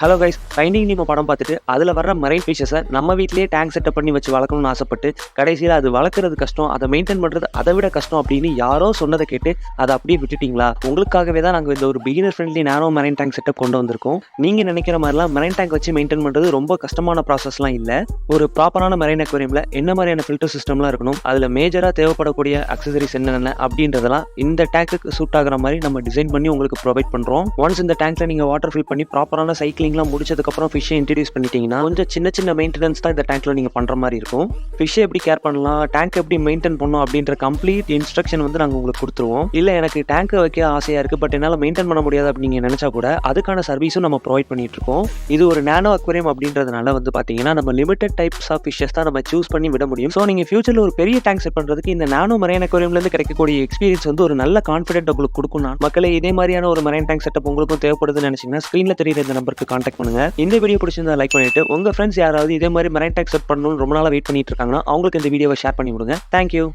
Hello guys, finding Nemo படம் பார்த்துட்டு அதில் வர்ற மரைன் ஃபிஷஸை நம்ம வீட்லேயே டேங்க் செட்டப் பண்ணி வச்சு வளர்க்கணும்னு ஆசைப்பட்டு கடைசியில் அது வளர்க்குறது கஷ்டம், அதை மெயின்டைன் பண்ணுறது அதை விட கஷ்டம் அப்படின்னு யாரோ சொன்னதை கேட்டு அதை அப்படியே விட்டுட்டிங்களா? உங்களுக்காகவே தான் நாங்கள் இந்த ஒரு பிகினர் ஃப்ரெண்ட்லி நானோ மரைன் டேங்க் செட்டப் கொண்டு வந்திருக்கோம். நீங்கள் நினைக்கிற மாதிரிலாம் மரைன் டேங்க் வச்சு மெயின்டைன் பண்ணுறது ரொம்ப கஷ்டமான ப்ராசஸ்லாம் இல்லை. ஒரு ப்ராப்பரான மரைன் அக்வேரியமில் என்ன மாதிரியான ஃபில்டர் சிஸ்டம்லாம் இருக்கணும், அதில் மேஜராக தேவைப்படக்கூடிய அக்சசரிஸ் என்னென்ன அப்படின்றதெல்லாம் இந்த டேங்க்கு சூட் ஆகிற மாதிரி நம்ம டிசைன் பண்ணி உங்களுக்கு ப்ரொவைட் பண்ணுறோம். ஒன்ஸ் இந்த டேங்க்கில் நீங்கள் வாட்டர் ஃபில் பண்ணி ப்ராப்பரான சைக்கிளிங்லாம் முடிச்சதுக்கப்புறம் ஃபிஷ்ஷை இன்ட்ரடியூஸ் பண்ணிட்டீங்கன்னா கொஞ்சம் சின்ன சின்ன மெயின்டெனன்ஸ் தான் இந்த டேங்க்ல நீங்கள் பண்ணுற மாதிரி இருக்கும். ஃபிஷ்ஷை எப்படி கேர் பண்ணலாம், டேங்க் எப்படி மெயின்டைன் பண்ணணும் அப்படின்ற கம்ப்ளீட் இன்ஸ்ட்ரக்ஷன் வந்து நாங்கள் உங்களுக்கு கொடுத்துருவோம். இல்லை எனக்கு டேங்க்கை வைக்க ஆசையாக இருக்குது பட் என்னால் மெயின்டைன் பண்ண முடியாது அப்படின்னு நீங்கள் நினச்சா கூட அதுக்கான சர்வீஸும் நம்ம ப்ரொவைட் பண்ணிட்டு இருக்கோம். இது ஒரு நானோ அக்வேரியம் அப்படின்றதுனால வந்து பார்த்தீங்கன்னா நம்ம லிமிடெட் டைப்ஸ் ஆஃப் ஃபிஷ்ஷஸ் தான் நம்ம சூஸ் பண்ணி விட முடியும். ஸோ நீங்கள் ஃபியூச்சரில் ஒரு பெரிய டேங்க் செட் பண்ணுறதுக்கு இந்த நானோ மரைன் அக்வேரியம்லேருந்து கிடைக்கக்கூடிய எக்ஸ்பீரியன்ஸ் வந்து ஒரு நல்ல கான்ஃபிடென்ட் உங்களுக்கு கொடுக்கும். மக்களே, இதே மாதிரியான ஒரு மரைன் டேங்க் செட்டப் உங்களுக்கும் தேவைப்படுதுன்னு நினைச்சீங்கன்னா ஸ்க்ரீனில் தெரியுற இந்த நம்பருக்கு கான்டாக்ட் பண்ணுங்க. இந்த வீடியோ பிடிச்சிருந்தா லைக் பண்ணிட்டு உங்க ஃப்ரெண்ட்ஸ் யாராவது இதே மாதிரி மரைன் டேங்க் செட் பண்ணணும்னு ரொம்ப நாளா வெயிட் பண்ணிட்டு இருக்காங்கன்னா அவங்களுக்கு இந்த வீடியோவை ஷேர் பண்ணி விடுங்க. தேங்க்யூ.